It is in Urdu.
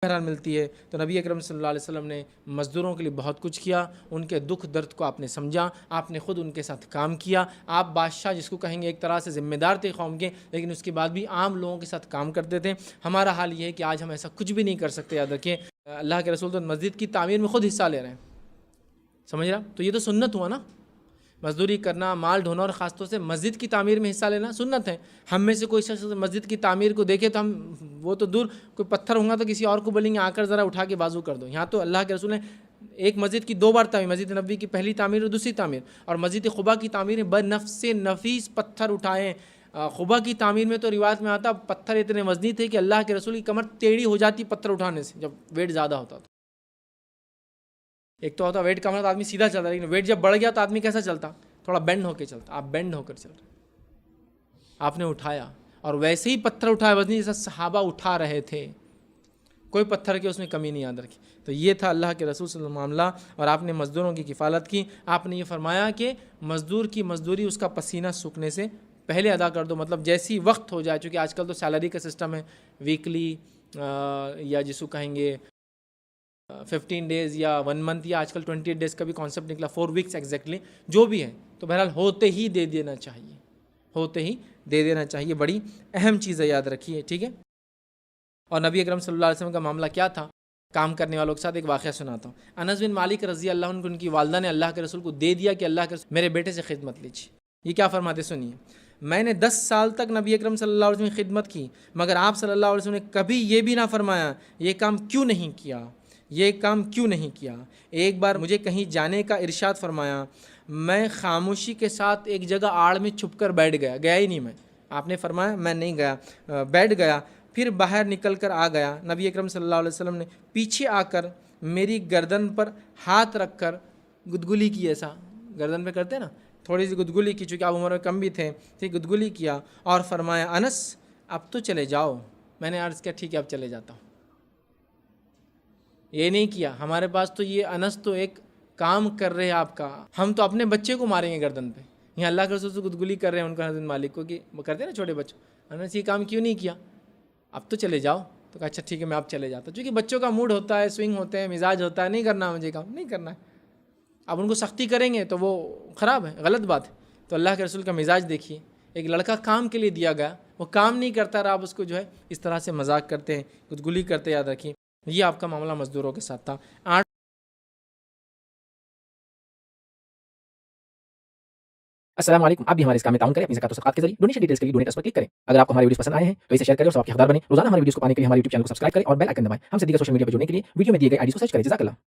بہرحال ملتی ہے۔ تو نبی اکرم صلی اللہ علیہ وسلم نے مزدوروں کے لیے بہت کچھ کیا، ان کے دکھ درد کو آپ نے سمجھا، آپ نے خود ان کے ساتھ کام کیا۔ آپ بادشاہ جس کو کہیں گے ایک طرح سے ذمہ دار تھے قوم کے، لیکن اس کے بعد بھی عام لوگوں کے ساتھ کام کرتے تھے۔ ہمارا حال یہ ہے کہ آج ہم ایسا کچھ بھی نہیں کر سکتے۔ یاد رکھیں اللہ کے رسول تو مسجد کی تعمیر میں خود حصہ لے رہے ہیں، سمجھ رہا؟ تو یہ تو سنت ہوا نا، مزدوری کرنا، مال ڈھونا اور خاص طور سے مسجد کی تعمیر میں حصہ لینا سنت ہے۔ ہم میں سے کوئی شخص مسجد کی تعمیر کو دیکھے تو ہم وہ تو دور، کوئی پتھر ہوگا تو کسی اور کو بولیں گے آ کر ذرا اٹھا کے بازو کر دو۔ یہاں تو اللہ کے رسول نے ایک مسجد کی 2 بار تعمیر، مسجد نبوی کی پہلی تعمیر اور دوسری تعمیر، اور مسجد قباء کی تعمیر میں بنفس نفیس پتھر اٹھائے۔ قباء کی تعمیر میں تو روایت میں آتا پتھر اتنے وزنی تھے کہ اللہ کے رسول کی کمر ٹیڑھی ہو جاتی پتھر اٹھانے سے جب ویٹ زیادہ ہوتا تھا۔ ایک تو ہوتا ویٹ کم ہوتا تو آدمی سیدھا چلتا، لیکن ویٹ جب بڑھ گیا تو آدمی کیسا چلتا؟ تھوڑا بینڈ ہو کے چلتا۔ آپ بینڈ ہو کر چل رہے، آپ نے اٹھایا، اور ویسے ہی پتھر اٹھایا وزنی جیسا صحابہ اٹھا رہے تھے، کوئی پتھر کی اس میں کمی نہیں یاد رکھی۔ تو یہ تھا اللہ کے رسول صلی اللہ علیہ وسلم معاملہ، اور آپ نے مزدوروں کی کفالت کی۔ آپ نے یہ فرمایا کہ مزدور کی مزدوری اس کا پسینہ سوکھنے سے پہلے ادا کر دو، مطلب جیسی وقت ہو جائے، چونکہ آج کل تو سیلری کا سسٹم ہے، ویکلی یا جس کو کہیں گے 15 ڈیز یا 1 منتھ، یا آج کل 28 ڈیز کا بھی کانسیپٹ نکلا، 4 ویکس ایگزیکٹلی، جو بھی ہے۔ تو بہرحال ہوتے ہی دے دینا چاہیے، ہوتے ہی دے دینا چاہیے، بڑی اہم چیز ہے، یاد رکھیے، ٹھیک ہے۔ اور نبی اکرم صلی اللہ علیہ وسلم کا معاملہ کیا تھا؟ کام کرنے والوں کے ساتھ ایک واقعہ سناتا ہوں۔ انس بن مالک رضی اللہ عنہ کو ان کی والدہ نے اللہ کے رسول کو دے دیا کہ اللہ کے رسول میرے بیٹے سے خدمت لیجیے۔ یہ کیا فرماتے سنیے، میں نے 10 سال تک نبی اکرم صلی اللہ علیہ وسلم کی خدمت کی، مگر آپ صلی اللہ علیہ وسلم نے کبھی یہ بھی نہ فرمایا یہ کام کیوں نہیں کیا، یہ کام کیوں نہیں کیا۔ ایک بار مجھے کہیں جانے کا ارشاد فرمایا، میں خاموشی کے ساتھ ایک جگہ آڑ میں چھپ کر بیٹھ گیا ہی نہیں میں، آپ نے فرمایا میں نہیں گیا، بیٹھ گیا، پھر باہر نکل کر آ گیا۔ نبی اکرم صلی اللہ علیہ وسلم نے پیچھے آ کر میری گردن پر ہاتھ رکھ کر گدگلی کی، ایسا گردن پہ کرتے نا، تھوڑی سی گدگلی کی، چونکہ آپ عمر میں کم بھی تھے، پھر گدگلی کیا اور فرمایا انس اب تو چلے جاؤ۔ میں نے عرض کیا ٹھیک ہے اب چلے جاتا ہوں۔ یہ نہیں کیا، ہمارے پاس تو یہ انس تو ایک کام کر رہے ہیں آپ کا، ہم تو اپنے بچے کو ماریں گے گردن پہ، یہاں اللہ کے رسول سے گدگلی کر رہے ہیں ان کا حضرت مالک کو، کہ وہ کرتے ہیں نا چھوٹے بچوں، انس یہ کام کیوں نہیں کیا، اب تو چلے جاؤ۔ تو کہا اچھا ٹھیک ہے میں اب چلے جاتا ہوں، چونکہ بچوں کا موڈ ہوتا ہے، سوئنگ ہوتے ہیں، مزاج ہوتا ہے، نہیں کرنا مجھے کام نہیں کرنا ہے، اب ان کو سختی کریں گے تو وہ خراب ہے، غلط بات ہے۔ تو اللہ کے رسول کا مزاج دیکھیے، ایک لڑکا کام کے لیے دیا گیا، وہ کام نہیں کرتا رہا، آپ اس کو جو ہے اس طرح سے مذاق کرتے ہیں، گدگلی کرتے، یاد رکھیے یہ آپ کا معاملہ مزدوروں کے ساتھ تھا۔ السلام علیکم، آپ بھی ہمارے اس کام میں تعاون کریں اپنی زکات و صدقات کے ذریعے۔ ڈونیشن ڈیٹیلز کے لیے ڈونیٹ اس پر کلک کریں۔ اگر آپ کو ہمارے ویڈیوز پسند آئے ہیں تو اسے شیئر کریں اور ثواب کے حقدار بنیں۔ روزانہ ہمارے ویڈیوز کو پانے کے لیے ہمارے یوٹیوب چینل کو سبسکرائب کریں اور بیل آئکن دبائیں۔ ہم سے دیگر سوشل میڈیا پر جڑنے کے لیے ویڈیو میں دیے گئے آئی ڈی کو سرچ کریں۔ جزاک اللہ۔